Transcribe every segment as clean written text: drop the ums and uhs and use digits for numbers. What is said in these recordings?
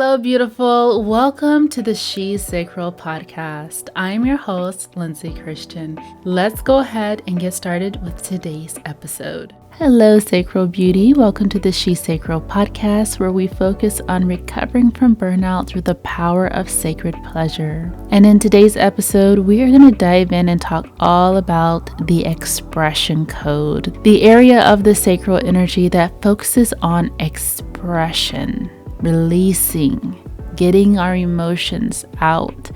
Hello, beautiful. Welcome to the She Sacral podcast. I'm your host, Lindsay Christian. Let's go ahead and get started with today's episode. Hello, Sacral Beauty. Welcome to the She Sacral podcast, where we focus on recovering from burnout through the power of sacred pleasure. And in today's episode, we are going to dive in and talk all about the expression code, the area of the sacral energy that focuses on expression, releasing, getting our emotions out.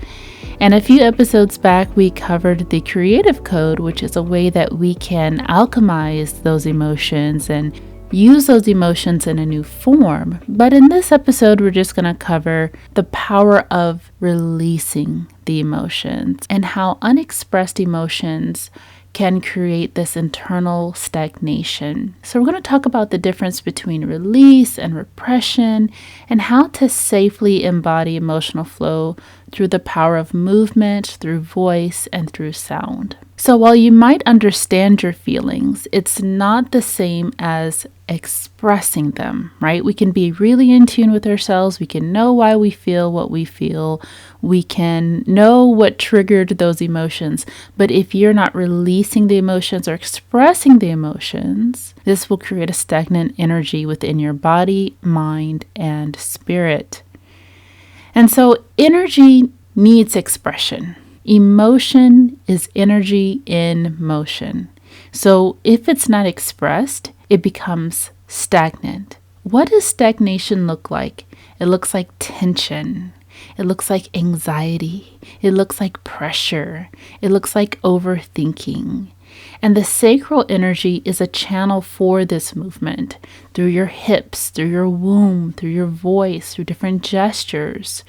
And a few episodes back, we covered the creative code, which is a way that we can alchemize those emotions and use those emotions in a new form. But in this episode, we're just going to cover the power of releasing the emotions and how unexpressed emotions can create this internal stagnation. So we're going to talk about the difference between release and repression and how to safely embody emotional flow through the power of movement, through voice, and through sound. So while you might understand your feelings, it's not the same as expressing them, right? We can be really in tune with ourselves. We can know why we feel what we feel. We can know what triggered those emotions. But if you're not releasing the emotions or expressing the emotions, this will create a stagnant energy within your body, mind, and spirit. And so energy needs expression. Emotion is energy in motion. So if it's not expressed, it becomes stagnant. What does stagnation look like? It looks like tension. It looks like anxiety. It looks like pressure. It looks like overthinking. And the sacral energy is a channel for this movement through your hips, through your womb, through your voice, through different gestures.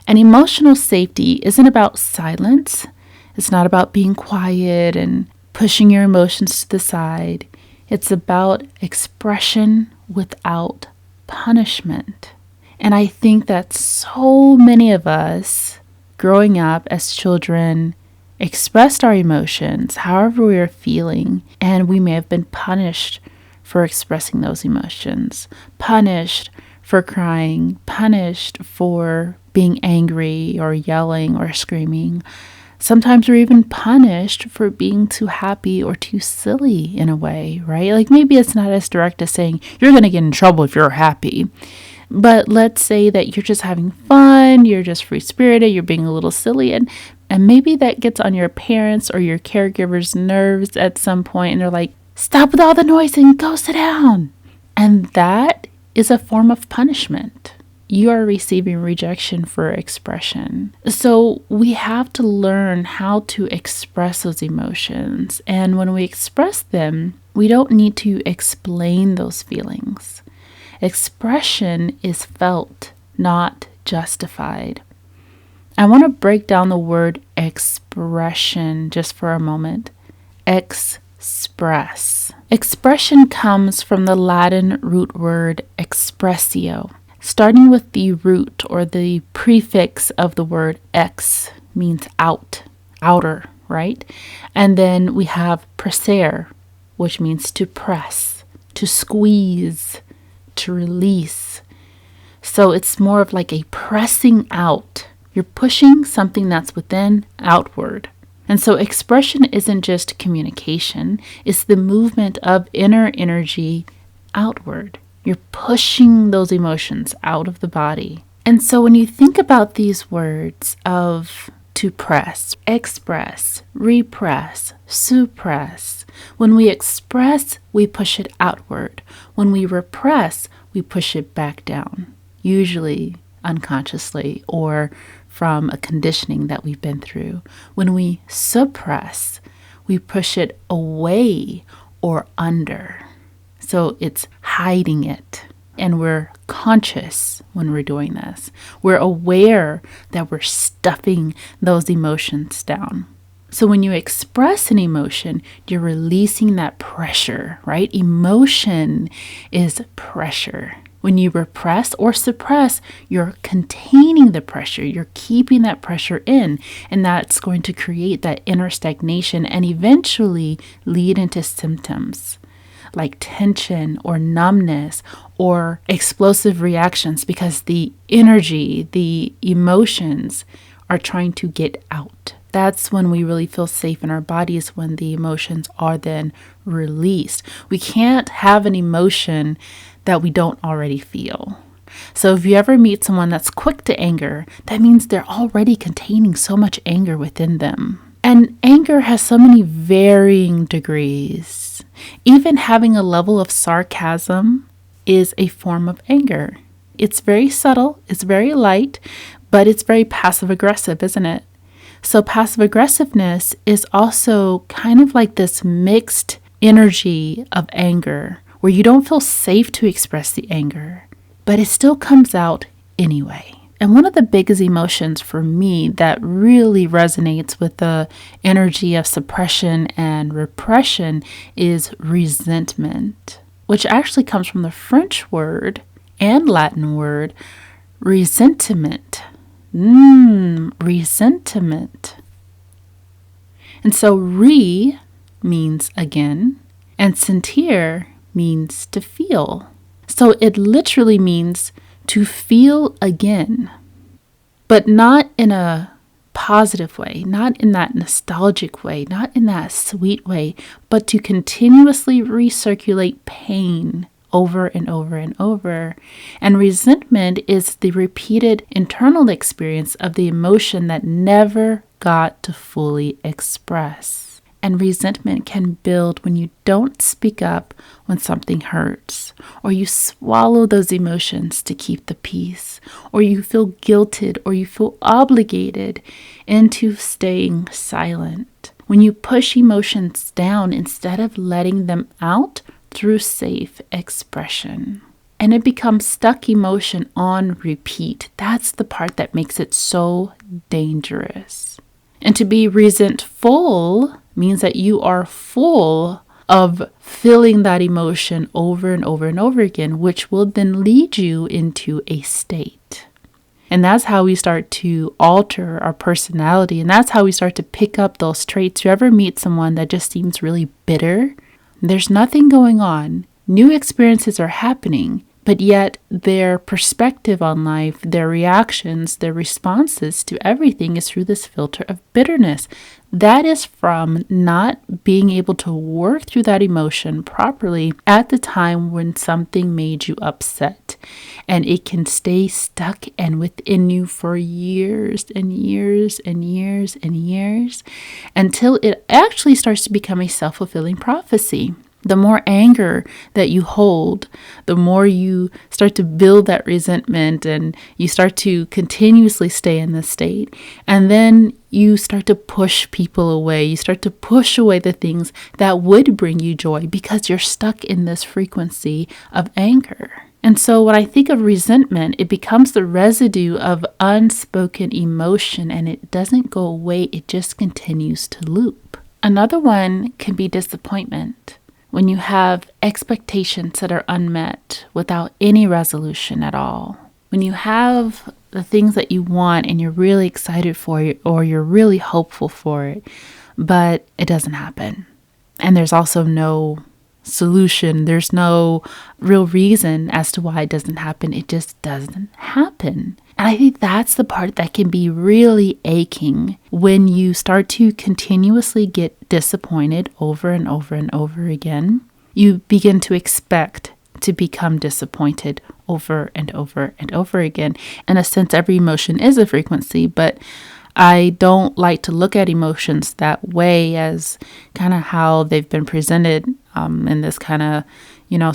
And emotional safety isn't about silence. It's not about being quiet and pushing your emotions to the side. It's about expression without punishment. And I think that so many of us growing up as children expressed our emotions however we were feeling, and we may have been punished for expressing those emotions, punished for crying, punished for being angry or yelling or screaming. Sometimes we're even punished for being too happy or too silly in a way, right? Like maybe it's not as direct as saying you're going to get in trouble if you're happy. But let's say that you're just having fun, you're just free-spirited, you're being a little silly, and maybe that gets on your parents or your caregiver's nerves at some point, and they're like, stop with all the noise and go sit down. And that is a form of punishment. You are receiving rejection for expression. So we have to learn how to express those emotions. And when we express them, we don't need to explain those feelings. Expression is felt, not justified. I want to break down the word expression just for a moment. Express. Expression comes from the Latin root word expressio. Starting with the root or the prefix of the word ex means out, outer, right? And then we have pressere, which means to press, to squeeze, to release. So it's more of like a pressing out. You're pushing something that's within outward. And so expression isn't just communication, it's the movement of inner energy outward. You're pushing those emotions out of the body. And so when you think about these words of to press, express, repress, suppress, when we express, we push it outward. When we repress, we push it back down, usually unconsciously or from a conditioning that we've been through. When we suppress, we push it away or under. So it's hiding it. And we're conscious when we're doing this. We're aware that we're stuffing those emotions down. So when you express an emotion, you're releasing that pressure, right? Emotion is pressure. When you repress or suppress, you're containing the pressure. You're keeping that pressure in, and that's going to create that inner stagnation and eventually lead into symptoms like tension or numbness or explosive reactions because the energy, the emotions are trying to get out. That's when we really feel safe in our bodies, when the emotions are then released. We can't have an emotion that we don't already feel. So if you ever meet someone that's quick to anger, that means they're already containing so much anger within them. And anger has so many varying degrees. Even having a level of sarcasm is a form of anger. It's very subtle, it's very light, but it's very passive aggressive, isn't it? So passive aggressiveness is also kind of like this mixed energy of anger where you don't feel safe to express the anger, but it still comes out anyway. And one of the biggest emotions for me that really resonates with the energy of suppression and repression is resentment, which actually comes from the French word and Latin word resentiment. Resentment. And so means again, and sentir means to feel. So it literally means to feel again, but not in a positive way, not in that nostalgic way, not in that sweet way, but to continuously recirculate pain over and over and over. And resentment is the repeated internal experience of the emotion that never got to fully express. And resentment can build when you don't speak up when something hurts, or you swallow those emotions to keep the peace, or you feel guilted, or you feel obligated into staying silent. When you push emotions down instead of letting them out through safe expression. And it becomes stuck emotion on repeat. That's the part that makes it so dangerous. And to be resentful means that you are full of feeling that emotion over and over and over again, which will then lead you into a state. And that's how we start to alter our personality. And that's how we start to pick up those traits. You ever meet someone that just seems really bitter? There's nothing going on. New experiences are happening, but yet their perspective on life, their reactions, their responses to everything is through this filter of bitterness. That is from not being able to work through that emotion properly at the time when something made you upset. And it can stay stuck and within you for years and years and years and years until it actually starts to become a self-fulfilling prophecy. The more anger that you hold, the more you start to build that resentment and you start to continuously stay in this state. And then you start to push people away. You start to push away the things that would bring you joy because you're stuck in this frequency of anger. And so when I think of resentment, it becomes the residue of unspoken emotion and it doesn't go away. It just continues to loop. Another one can be disappointment. When you have expectations that are unmet without any resolution at all. When you have the things that you want and you're really excited for it or you're really hopeful for it, but it doesn't happen. And there's also no solution. There's no real reason as to why it doesn't happen. It just doesn't happen. And I think that's the part that can be really aching when you start to continuously get disappointed over and over and over again. You begin to expect to become disappointed over and over and over again. In a sense, every emotion is a frequency, but I don't like to look at emotions that way as kind of how they've been presented in this kind of,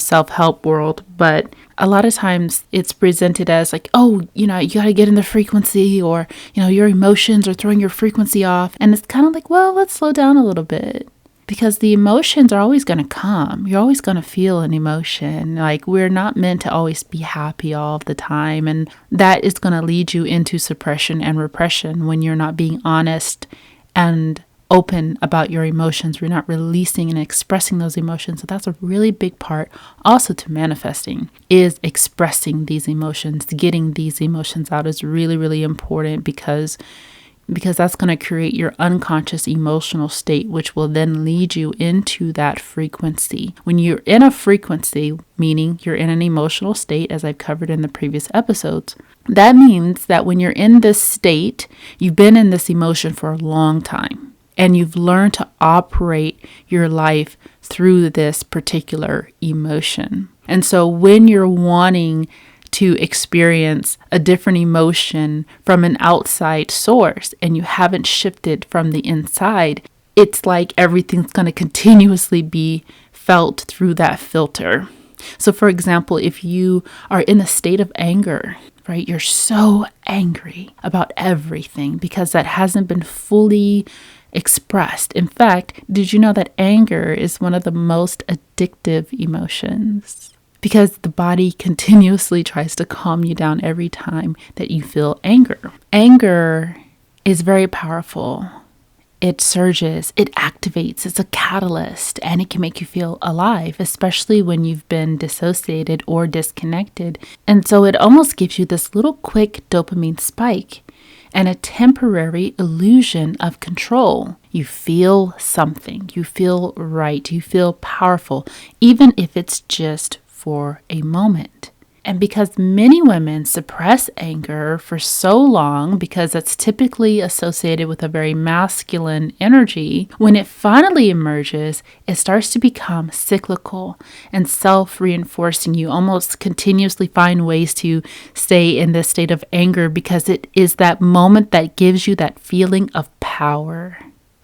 self-help world. But a lot of times it's presented as like, oh, you got to get in the frequency or, your emotions are throwing your frequency off. And it's kind of like, well, let's slow down a little bit because the emotions are always going to come. You're always going to feel an emotion. Like we're not meant to always be happy all of the time. And that is going to lead you into suppression and repression when you're not being honest and open about your emotions. We're not releasing and expressing those emotions. So that's a really big part also to manifesting is expressing these emotions. Getting these emotions out is really, really important because because that's going to create your unconscious emotional state, which will then lead you into that frequency. When you're in a frequency, meaning you're in an emotional state, as I've covered in the previous episodes, that means that when you're in this state, you've been in this emotion for a long time, and you've learned to operate your life through this particular emotion. And so when you're wanting to experience a different emotion from an outside source and you haven't shifted from the inside, it's like everything's going to continuously be felt through that filter. So for example, if you are in a state of anger, right, you're so angry about everything because that hasn't been fully expressed. In fact, did you know that anger is one of the most addictive emotions? Because the body continuously tries to calm you down every time that you feel anger. Anger is very powerful. It surges, it activates, it's a catalyst, and it can make you feel alive, especially when you've been dissociated or disconnected. And so it almost gives you this little quick dopamine spike and a temporary illusion of control. You feel something, you feel right, you feel powerful, even if it's just for a moment. And because many women suppress anger for so long, because it's typically associated with a very masculine energy, when it finally emerges, it starts to become cyclical and self-reinforcing. You almost continuously find ways to stay in this state of anger because it is that moment that gives you that feeling of power.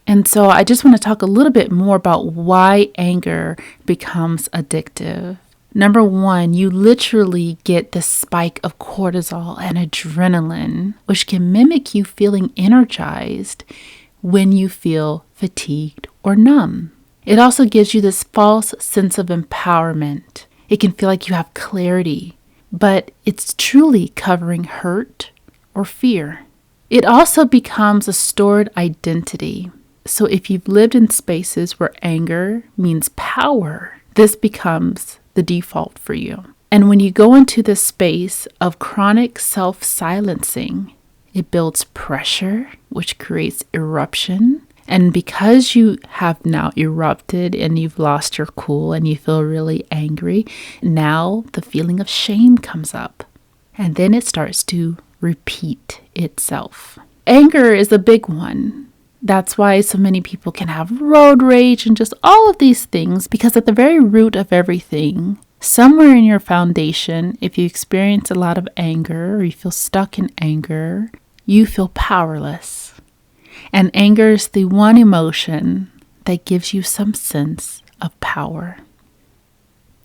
And so I just want to talk a little bit more about why anger becomes addictive. Number one, you literally get the spike of cortisol and adrenaline, which can mimic you feeling energized when you feel fatigued or numb. It also gives you this false sense of empowerment. It can feel like you have clarity, but it's truly covering hurt or fear. It also becomes a stored identity. So if you've lived in spaces where anger means power, this becomes the default for you. And when you go into this space of chronic self-silencing, it builds pressure, which creates eruption. And because you have now erupted and you've lost your cool and you feel really angry, now the feeling of shame comes up. And then it starts to repeat itself. Anger is a big one. That's why so many people can have road rage and just all of these things, because at the very root of everything, somewhere in your foundation, if you experience a lot of anger or you feel stuck in anger, you feel powerless. And anger is the one emotion that gives you some sense of power.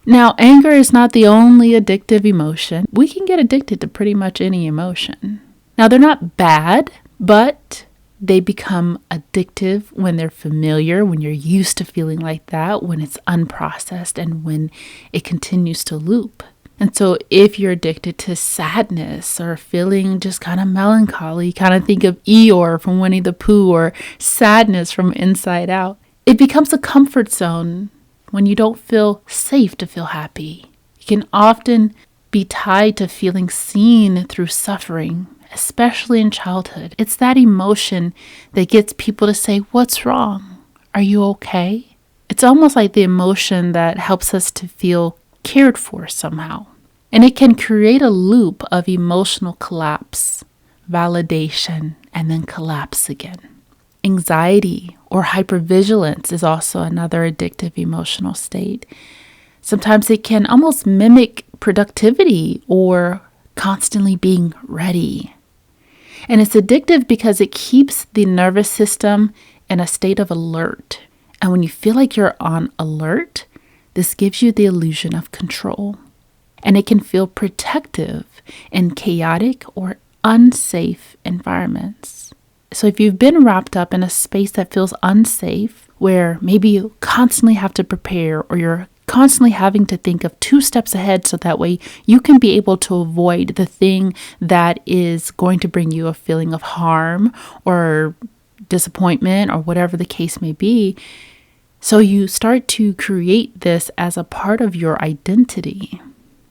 Now, anger is not the only addictive emotion. We can get addicted to pretty much any emotion. Now, they're not bad, but they become addictive when they're familiar, when you're used to feeling like that, when it's unprocessed, and when it continues to loop. And so if you're addicted to sadness or feeling just kind of melancholy, kind of think of Eeyore from Winnie the Pooh, or sadness from Inside Out, it becomes a comfort zone when you don't feel safe to feel happy. It can often be tied to feeling seen through suffering, especially in childhood. It's that emotion that gets people to say, "What's wrong? Are you okay?" It's almost like the emotion that helps us to feel cared for somehow. And it can create a loop of emotional collapse, validation, and then collapse again. Anxiety or hypervigilance is also another addictive emotional state. Sometimes it can almost mimic productivity or constantly being ready. And it's addictive because it keeps the nervous system in a state of alert. And when you feel like you're on alert, this gives you the illusion of control. And it can feel protective in chaotic or unsafe environments. So if you've been wrapped up in a space that feels unsafe, where maybe you constantly have to prepare, or you're constantly having to think of 2 steps ahead so that way you can be able to avoid the thing that is going to bring you a feeling of harm or disappointment or whatever the case may be. So you start to create this as a part of your identity.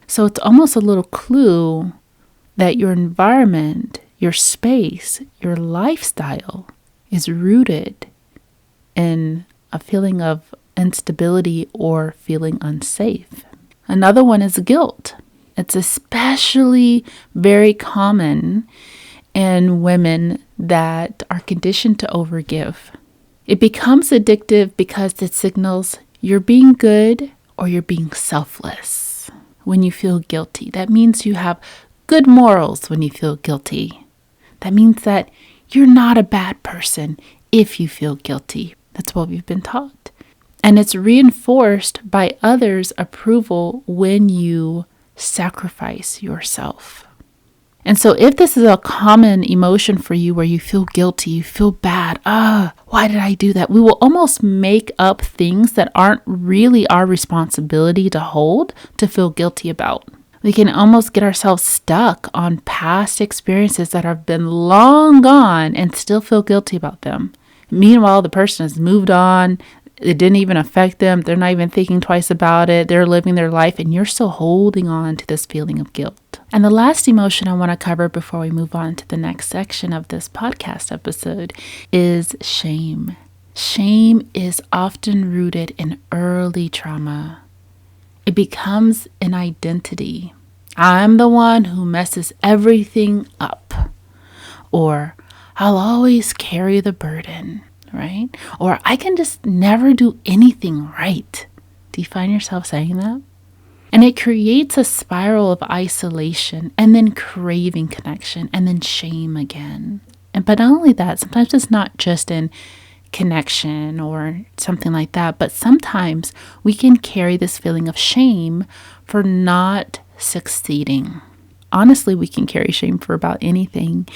So it's almost a little clue that your environment your space, your lifestyle is rooted in a feeling of instability or feeling unsafe. Another one is guilt. It's especially very common in women that are conditioned to overgive. It becomes addictive because it signals you're being good or you're being selfless when you feel guilty. That means you have good morals when you feel guilty. That means that you're not a bad person if you feel guilty. That's what we've been taught. And it's reinforced by others' approval when you sacrifice yourself. And so if this is a common emotion for you where you feel guilty, you feel bad, why did I do that? We will almost make up things that aren't really our responsibility to hold to feel guilty about. We can almost get ourselves stuck on past experiences that have been long gone and still feel guilty about them. Meanwhile, the person has moved on. It didn't even affect them. They're not even thinking twice about it. They're living their life, and you're still holding on to this feeling of guilt. And the last emotion I want to cover before we move on to the next section of this podcast episode is shame. Shame is often rooted in early trauma. It becomes an identity. I'm the one who messes everything up. Or I'll always carry the burden, right? Or I can just never do anything right. Do you find yourself saying that? And it creates a spiral of isolation and then craving connection and then shame again. But not only that, sometimes it's not just in connection or something like that, but sometimes we can carry this feeling of shame for not succeeding. Honestly, we can carry shame for about anything.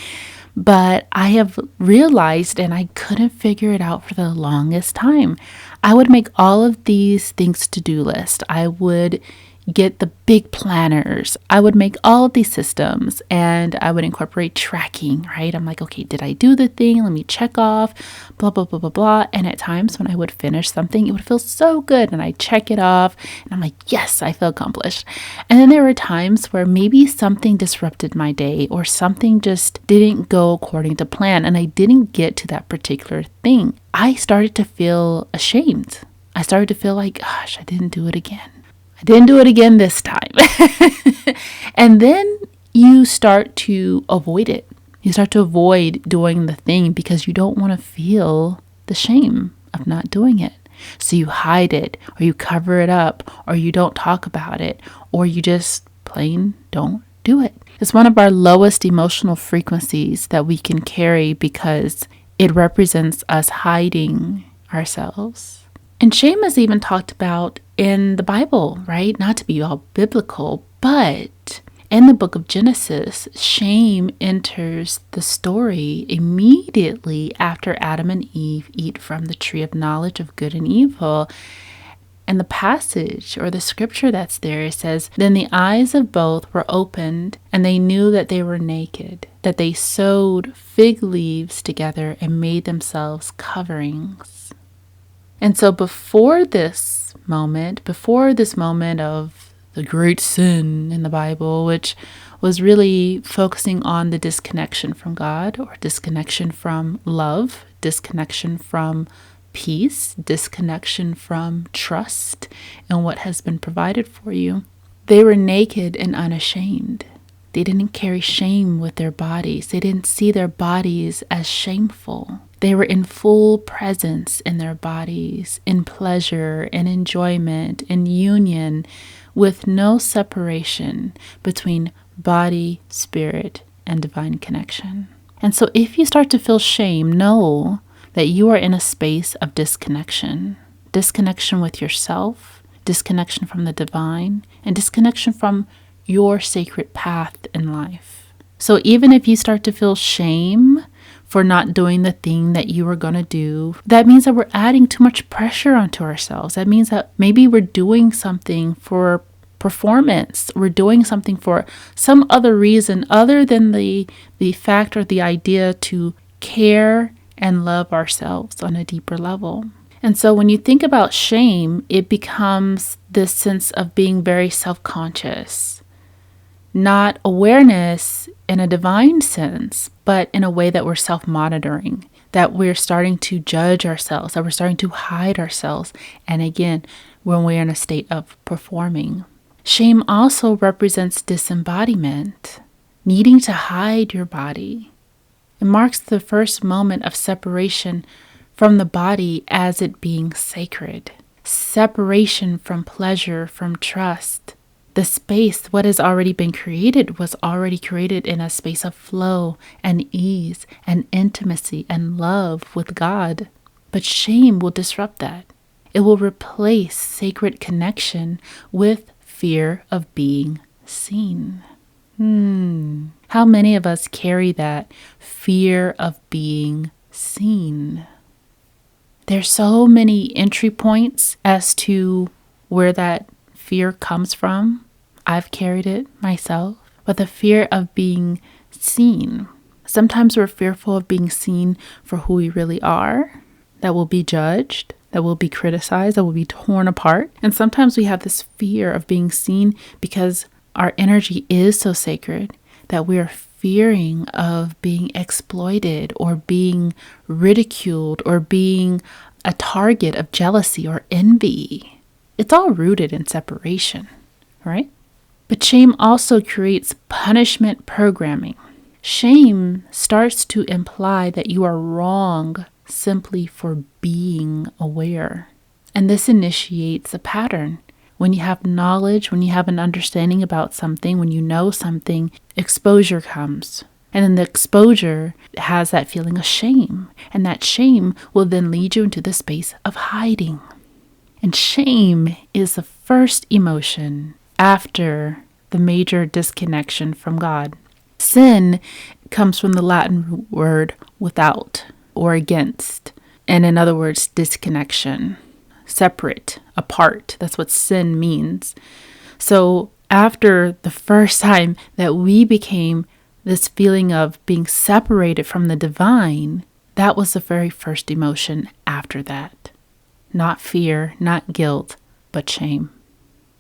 But I have realized, and I couldn't figure it out for the longest time, I would make all of these things to-do list. I would get the big planners. I would make all of these systems and I would incorporate tracking, right? I'm like, okay, did I do the thing? Let me check off, blah, blah, blah, blah, blah. And at times when I would finish something, it would feel so good. And I check it off and I'm like, yes, I feel accomplished. And then there were times where maybe something disrupted my day or something just didn't go according to plan and I didn't get to that particular thing. I started to feel ashamed. I started to feel like, gosh, I didn't do it again. I didn't do it again this time. And then you start to avoid it. You start to avoid doing the thing because you don't want to feel the shame of not doing it. So you hide it or you cover it up or you don't talk about it or you just plain don't do it. It's one of our lowest emotional frequencies that we can carry because it represents us hiding ourselves. And shame is even talked about in the Bible, right? Not to be all biblical, but in the book of Genesis, shame enters the story immediately after Adam and Eve eat from the tree of knowledge of good and evil. And the passage or the scripture that's there says, then the eyes of both were opened and they knew that they were naked, that they sewed fig leaves together and made themselves coverings. And so before this moment of the great sin in the Bible, which was really focusing on the disconnection from God or disconnection from love, disconnection from peace, disconnection from trust and what has been provided for you, they were naked and unashamed. They didn't carry shame with their bodies. They didn't see their bodies as shameful. They were in full presence in their bodies, in pleasure, in enjoyment, in union, with no separation between body, spirit, and divine connection. And so if you start to feel shame, know that you are in a space of disconnection. Disconnection with yourself, disconnection from the divine, and disconnection from your sacred path in life. So even if you start to feel shame for not doing the thing that you were going to do, that means that we're adding too much pressure onto ourselves. That means that maybe we're doing something for performance. We're doing something for some other reason other than the fact or the idea to care and love ourselves on a deeper level. And so when you think about shame, it becomes this sense of being very self-conscious. Not awareness in a divine sense, but in a way that we're self-monitoring, that we're starting to judge ourselves, that we're starting to hide ourselves. And again, when we're in a state of performing. Shame also represents disembodiment, needing to hide your body. It marks the first moment of separation from the body as it being sacred. Separation from pleasure, from trust. The space, what has already been created, was already created in a space of flow and ease and intimacy and love with God. But shame will disrupt that. It will replace sacred connection with fear of being seen. How many of us carry that fear of being seen? There's so many entry points as to where that fear comes from. I've carried it myself, but the fear of being seen. Sometimes we're fearful of being seen for who we really are, that we'll be judged, that will be criticized, that will be torn apart. And sometimes we have this fear of being seen because our energy is so sacred that we are fearing of being exploited or being ridiculed or being a target of jealousy or envy. It's all rooted in separation, right? But shame also creates punishment programming. Shame starts to imply that you are wrong simply for being aware. And this initiates a pattern. When you have knowledge, when you have an understanding about something, when you know something, exposure comes. And then the exposure has that feeling of shame. And that shame will then lead you into the space of hiding. And shame is the first emotion after the major disconnection from God. Sin comes from the Latin word without or against, and in other words, disconnection, separate, apart. That's what sin means. So after the first time that we became this feeling of being separated from the divine, that was the very first emotion after that. Not fear, not guilt, but shame.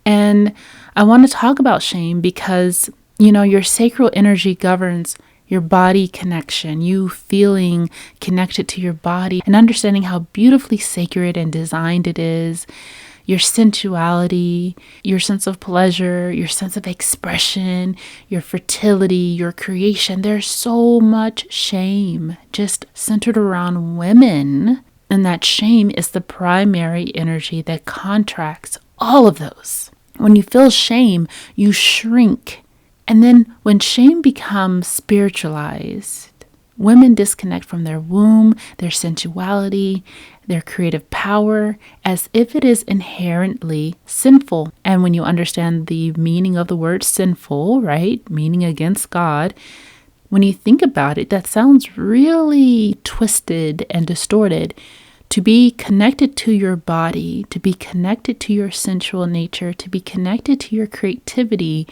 And I want to talk about shame because, your sacral energy governs your body connection, you feeling connected to your body and understanding how beautifully sacred and designed it is, your sensuality, your sense of pleasure, your sense of expression, your fertility, your creation. There's so much shame just centered around women. And that shame is the primary energy that contracts all of those. When you feel shame, you shrink. And then when shame becomes spiritualized, women disconnect from their womb, their sensuality, their creative power, as if it is inherently sinful. And when you understand the meaning of the word sinful, right, meaning against God, when you think about it, that sounds really twisted and distorted. To be connected to your body, to be connected to your sensual nature, to be connected to your creativity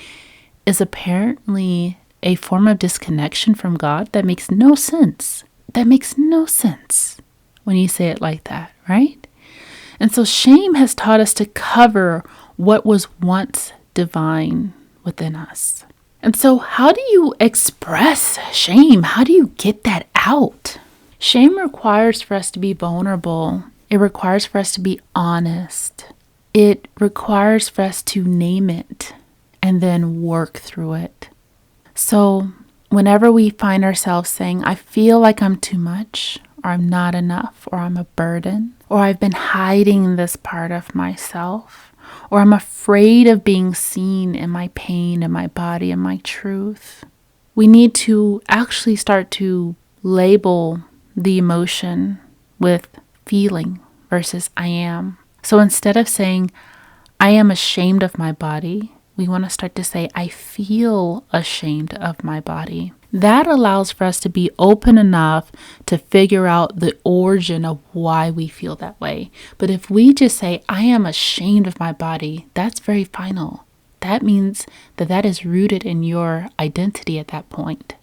is apparently a form of disconnection from God that makes no sense. That makes no sense when you say it like that, right? And so shame has taught us to cover what was once divine within us. And so how do you express shame? How do you get that out? Shame requires for us to be vulnerable. It requires for us to be honest. It requires for us to name it and then work through it. So whenever we find ourselves saying, I feel like I'm too much, or I'm not enough, or I'm a burden, or I've been hiding this part of myself, or I'm afraid of being seen in my pain, in my body, in my truth, we need to actually start to label the emotion with feeling versus I am. So instead of saying, I am ashamed of my body, we want to start to say, I feel ashamed of my body. That allows for us to be open enough to figure out the origin of why we feel that way. But if we just say, I am ashamed of my body, that's very final. That means that is rooted in your identity at that point.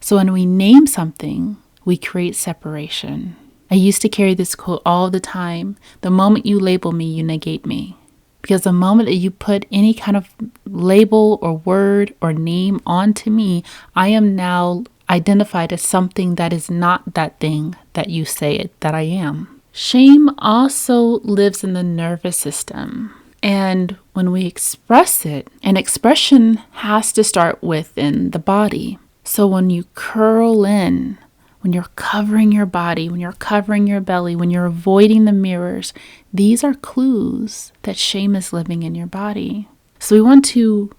So when we name something, we create separation. I used to carry this quote all the time. The moment you label me, you negate me. Because the moment that you put any kind of label or word or name onto me, I am now identified as something that is not that thing that you say that I am. Shame also lives in the nervous system. And when we express it, an expression has to start within the body. So when you curl in, when you're covering your body, when you're covering your belly, when you're avoiding the mirrors, these are clues that shame is living in your body. So we want to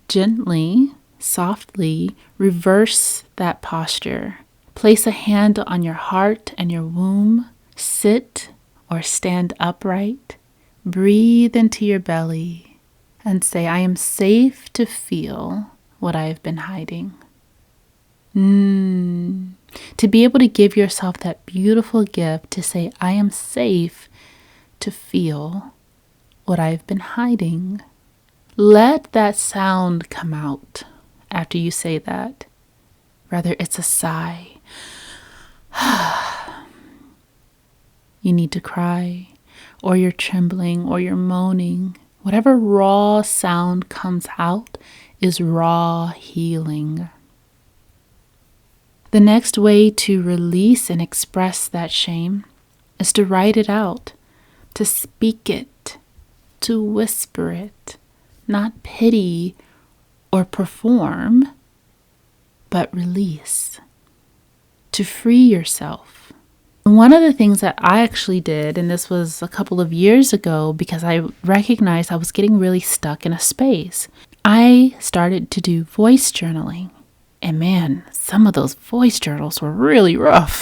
gently, softly reverse that posture. Place a hand on your heart and your womb. Sit or stand upright. Breathe into your belly and say, I am safe to feel what I have been hiding. To be able to give yourself that beautiful gift to say, I am safe to feel what I've been hiding. Let that sound come out after you say that. Whether it's a sigh, you need to cry, or you're trembling, or you're moaning. Whatever raw sound comes out is raw healing. The next way to release and express that shame is to write it out, to speak it, to whisper it, not pity or perform, but release, to free yourself. One of the things that I actually did, and this was a couple of years ago because I recognized I was getting really stuck in a space, I started to do voice journaling. And man, some of those voice journals were really rough.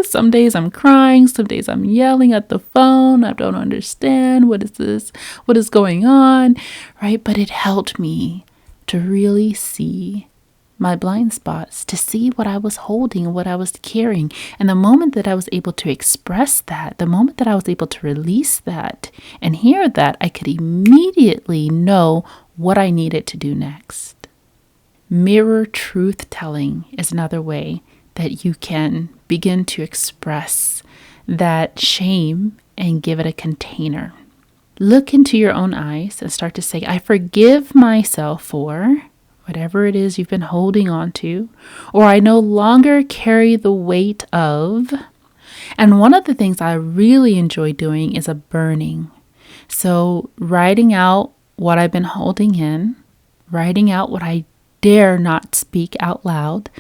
Some days I'm crying, some days I'm yelling at the phone. I don't understand. What is this? What is going on? Right? But it helped me to really see my blind spots, to see what I was holding, what I was carrying. And the moment that I was able to express that, the moment that I was able to release that and hear that, I could immediately know what I needed to do next. Mirror truth telling is another way that you can begin to express that shame and give it a container. Look into your own eyes and start to say, I forgive myself for whatever it is you've been holding on to, or I no longer carry the weight of. And one of the things I really enjoy doing is a burning. So writing out what I've been holding in, writing out what I dare not speak out loud,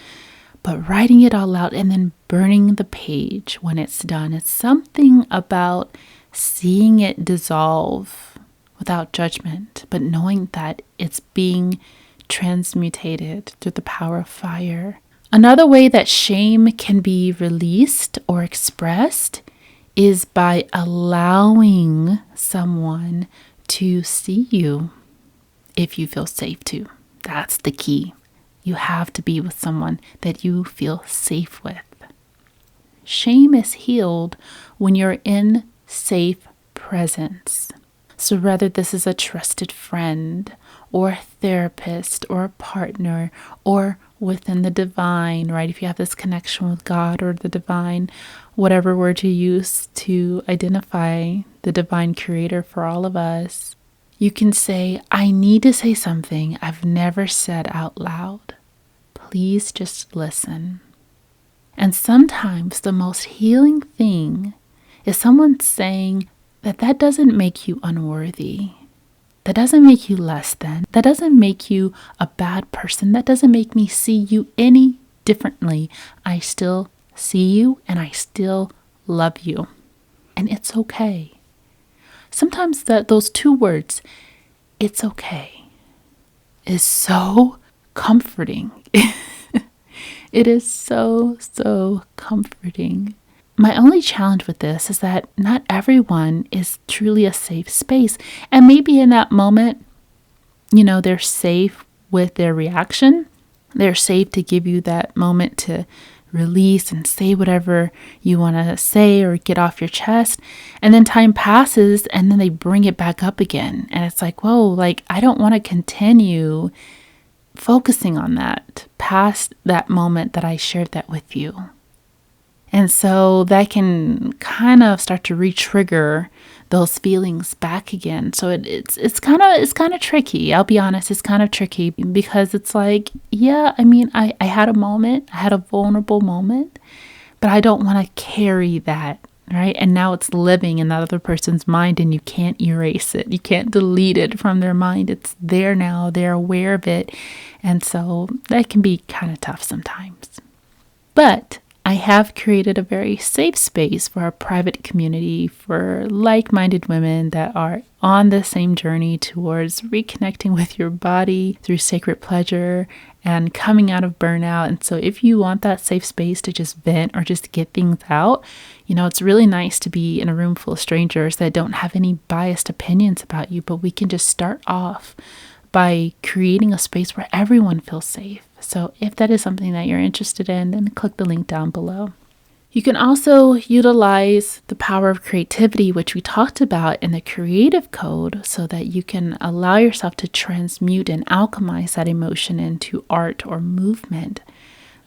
but writing it all out and then burning the page when it's done. It's something about seeing it dissolve without judgment, but knowing that it's being transmutated through the power of fire. Another way that shame can be released or expressed is by allowing someone to see you if you feel safe to. That's the key. You have to be with someone that you feel safe with. Shame is healed when you're in safe presence. So whether this is a trusted friend or a therapist or a partner or within the divine, right? If you have this connection with God or the divine, whatever word you use to identify the divine creator for all of us, you can say, I need to say something I've never said out loud. Please just listen. And sometimes the most healing thing is someone saying that doesn't make you unworthy. That doesn't make you less than. That doesn't make you a bad person. That doesn't make me see you any differently. I still see you and I still love you. And it's okay. Sometimes those two words, it's okay, is so comforting. It is so comforting. My only challenge with this is that not everyone is truly a safe space. And maybe in that moment, they're safe with their reaction. They're safe to give you that moment to release and say whatever you want to say or get off your chest. And then time passes and then they bring it back up again. And it's like, whoa, I don't want to continue focusing on that past that moment that I shared that with you. And so that can kind of start to re-trigger those feelings back again. So it's kind of tricky. I'll be honest, it's kind of tricky because it's like, yeah, I mean, I had a moment, I had a vulnerable moment, but I don't want to carry that, right? And now it's living in that other person's mind and you can't erase it. You can't delete it from their mind. It's there now. They're aware of it. And so that can be kind of tough sometimes. But I have created a very safe space for our private community for like-minded women that are on the same journey towards reconnecting with your body through sacred pleasure and coming out of burnout. And so if you want that safe space to just vent or just get things out, it's really nice to be in a room full of strangers that don't have any biased opinions about you, but we can just start off by creating a space where everyone feels safe. So if that is something that you're interested in, then click the link down below. You can also utilize the power of creativity, which we talked about in the creative code, so that you can allow yourself to transmute and alchemize that emotion into art or movement.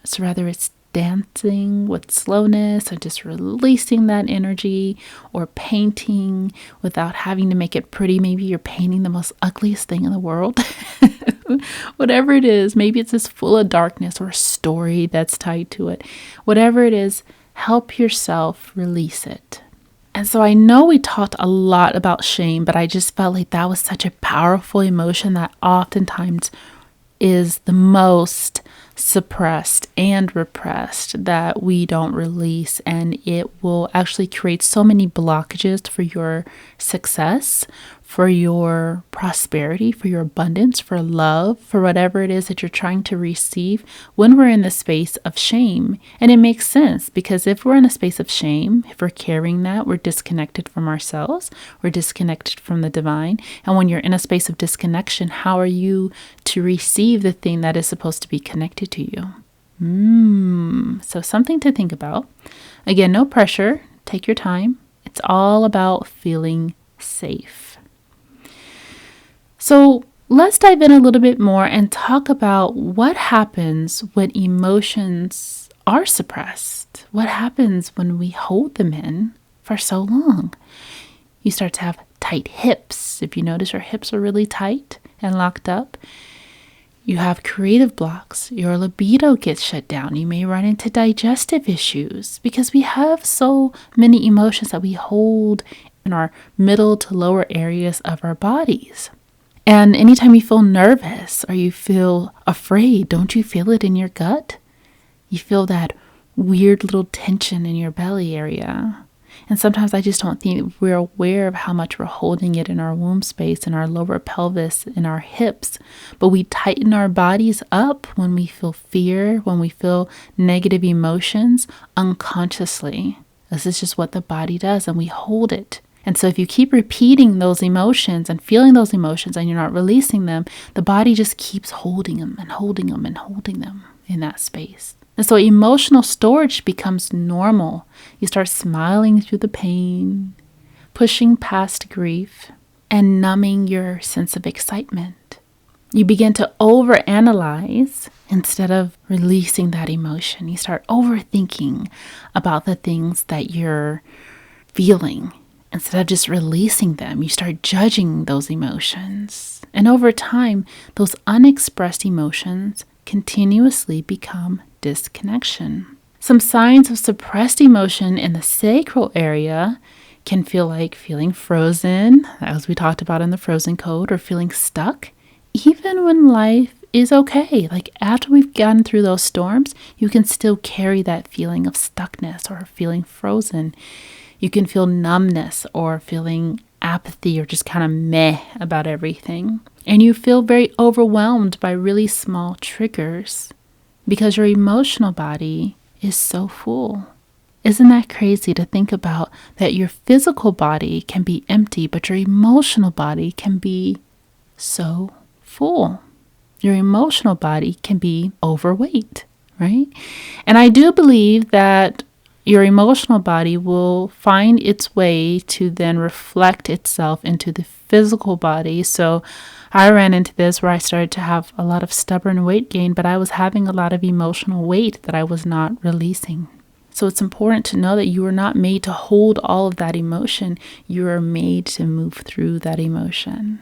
So whether it's dancing with slowness or just releasing that energy, or painting without having to make it pretty. Maybe you're painting the most ugliest thing in the world. Whatever it is, maybe it's just full of darkness or a story that's tied to it. Whatever it is, help yourself release it. And so I know we talked a lot about shame, but I just felt like that was such a powerful emotion that oftentimes is the most suppressed and repressed, that we don't release, and it will actually create so many blockages for your success, for your prosperity, for your abundance, for love, for whatever it is that you're trying to receive when we're in the space of shame. And it makes sense, because if we're in a space of shame, if we're carrying that, we're disconnected from ourselves, we're disconnected from the divine. And when you're in a space of disconnection, how are you to receive the thing that is supposed to be connected to you? So something to think about. Again, no pressure. Take your time. It's all about feeling safe. So let's dive in a little bit more and talk about what happens when emotions are suppressed. What happens when we hold them in for so long? You start to have tight hips. If you notice your hips are really tight and locked up, you have creative blocks. Your libido gets shut down. You may run into digestive issues because we have so many emotions that we hold in our middle to lower areas of our bodies. And anytime you feel nervous or you feel afraid, don't you feel it in your gut? You feel that weird little tension in your belly area. And sometimes I just don't think we're aware of how much we're holding it in our womb space, in our lower pelvis, in our hips. But we tighten our bodies up when we feel fear, when we feel negative emotions unconsciously. This is just what the body does, and we hold it. And so if you keep repeating those emotions and feeling those emotions and you're not releasing them, the body just keeps holding them and holding them and holding them in that space. And so emotional storage becomes normal. You start smiling through the pain, pushing past grief, and numbing your sense of excitement. You begin to overanalyze instead of releasing that emotion. You start overthinking about the things that you're feeling. Instead of just releasing them, you start judging those emotions. And over time, those unexpressed emotions continuously become disconnection. Some signs of suppressed emotion in the sacral area can feel like feeling frozen, as we talked about in the frozen code, or feeling stuck, even when life is okay. Like after we've gotten through those storms, you can still carry that feeling of stuckness or feeling frozen. You can feel numbness or feeling apathy or just kind of meh about everything. And you feel very overwhelmed by really small triggers because your emotional body is so full. Isn't that crazy to think about that your physical body can be empty, but your emotional body can be so full? Your emotional body can be overweight, right? And I do believe that your emotional body will find its way to then reflect itself into the physical body. So I ran into this where I started to have a lot of stubborn weight gain, but I was having a lot of emotional weight that I was not releasing. So it's important to know that you are not made to hold all of that emotion. You are made to move through that emotion.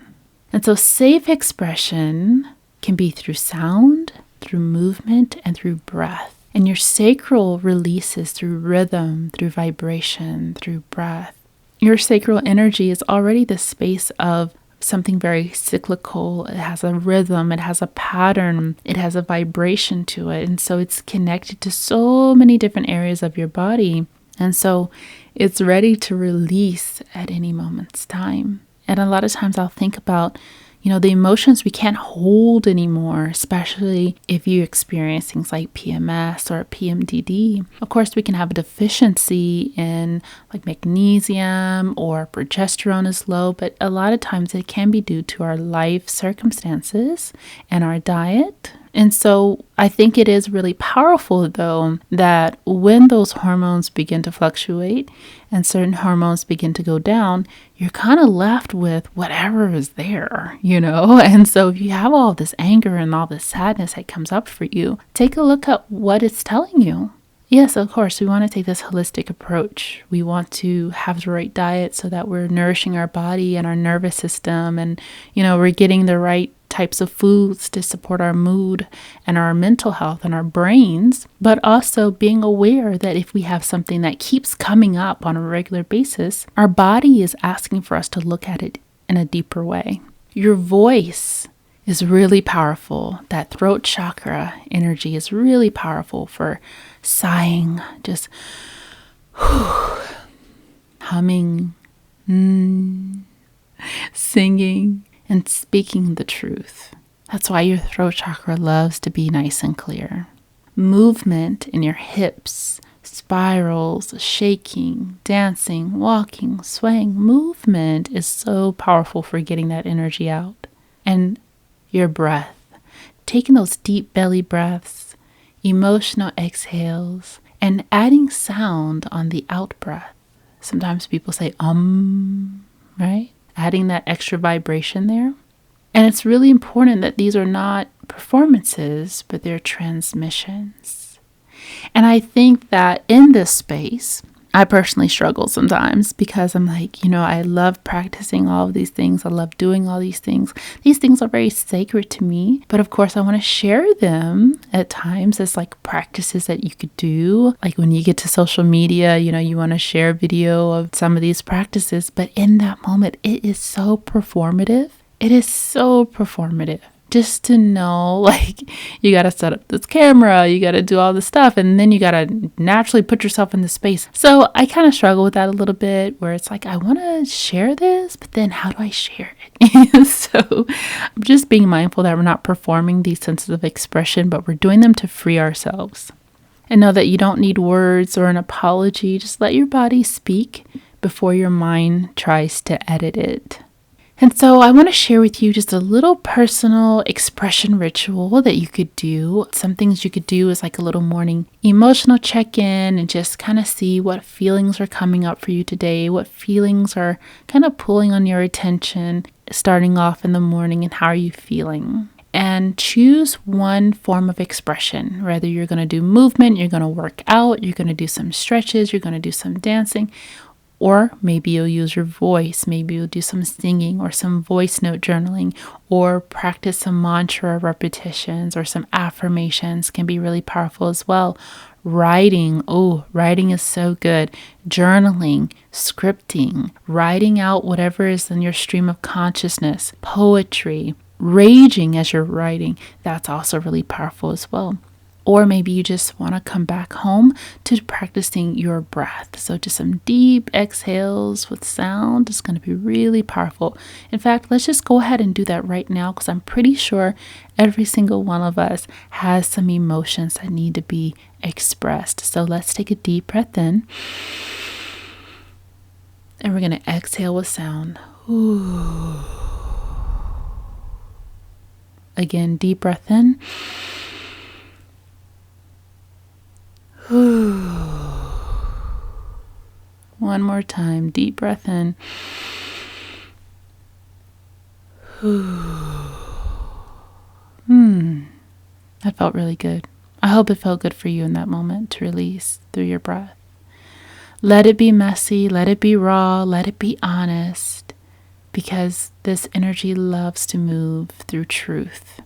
And so safe expression can be through sound, through movement, and through breath. And your sacral releases through rhythm, through vibration, through breath. Your sacral energy is already the space of something very cyclical. It has a rhythm, it has a pattern, it has a vibration to it. And so it's connected to so many different areas of your body. And so it's ready to release at any moment's time. And a lot of times I'll think about, the emotions we can't hold anymore, especially if you experience things like PMS or PMDD. Of course, we can have a deficiency in like magnesium or progesterone is low, but a lot of times it can be due to our life circumstances and our diet. And so I think it is really powerful, though, that when those hormones begin to fluctuate and certain hormones begin to go down, you're kind of left with whatever is there, And so if you have all this anger and all this sadness that comes up for you, take a look at what it's telling you. Yes, of course, we want to take this holistic approach. We want to have the right diet so that we're nourishing our body and our nervous system and, we're getting the right types of foods to support our mood and our mental health and our brains, but also being aware that if we have something that keeps coming up on a regular basis, our body is asking for us to look at it in a deeper way. Your voice is really powerful. That throat chakra energy is really powerful for sighing, just humming, singing, and speaking the truth. That's why your throat chakra loves to be nice and clear. Movement in your hips, spirals, shaking, dancing, walking, swaying. Movement is so powerful for getting that energy out. And your breath, taking those deep belly breaths, emotional exhales, and adding sound on the out breath. Sometimes people say, right? Adding that extra vibration there. And it's really important that these are not performances, but they're transmissions. And I think that in this space, I personally struggle sometimes because I'm like, I love practicing all of these things. I love doing all these things. These things are very sacred to me. But of course, I want to share them at times as like practices that you could do. Like when you get to social media, you want to share a video of some of these practices. But in that moment, it is so performative. It is so performative. Just to know, like, you got to set up this camera, you got to do all this stuff, and then you got to naturally put yourself in the space. So I kind of struggle with that a little bit, where it's like, I want to share this, but then how do I share it? So I'm just being mindful that we're not performing these senses of expression, but we're doing them to free ourselves. And know that you don't need words or an apology. Just let your body speak before your mind tries to edit it. And so I want to share with you just a little personal expression ritual that you could do. Some things you could do is like a little morning emotional check-in and just kind of see what feelings are coming up for you today, what feelings are kind of pulling on your attention starting off in the morning, and how are you feeling? And choose one form of expression. Whether you're going to do movement, you're going to work out, you're going to do some stretches, you're going to do some dancing. Or maybe you'll use your voice. Maybe you'll do some singing or some voice note journaling, or practice some mantra repetitions or some affirmations can be really powerful as well. Writing. Oh, writing is so good. Journaling, scripting, writing out whatever is in your stream of consciousness. Poetry, raging as you're writing. That's also really powerful as well. Or maybe you just want to come back home to practicing your breath. So just some deep exhales with sound is going to be really powerful. In fact, let's just go ahead and do that right now, because I'm pretty sure every single one of us has some emotions that need to be expressed. So let's take a deep breath in. And we're going to exhale with sound. Ooh. Again, deep breath in. One more time, deep breath in. That felt really good. I hope it felt good for you in that moment to release through your breath. Let it be messy, let it be raw, let it be honest, because this energy loves to move through truth.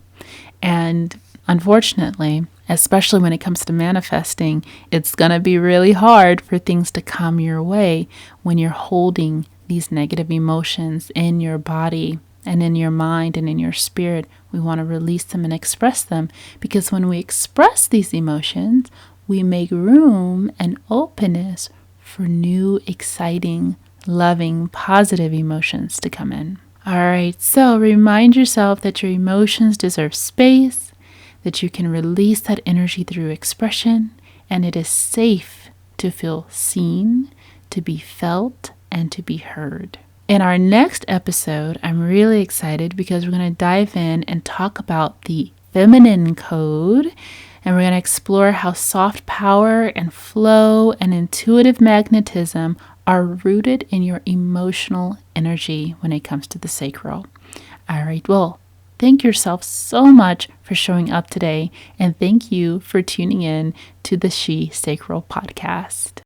And unfortunately, especially when it comes to manifesting, it's going to be really hard for things to come your way when you're holding these negative emotions in your body and in your mind and in your spirit. We want to release them and express them, because when we express these emotions, we make room and openness for new, exciting, loving, positive emotions to come in. All right, so remind yourself that your emotions deserve space, that you can release that energy through expression, and it is safe to feel seen, to be felt, and to be heard. In our next episode, I'm really excited because we're going to dive in and talk about the feminine code, and we're going to explore how soft power and flow and intuitive magnetism are rooted in your emotional energy when it comes to the sacral. All right, well, thank yourself so much for showing up today, and thank you for tuning in to the She Sacral podcast.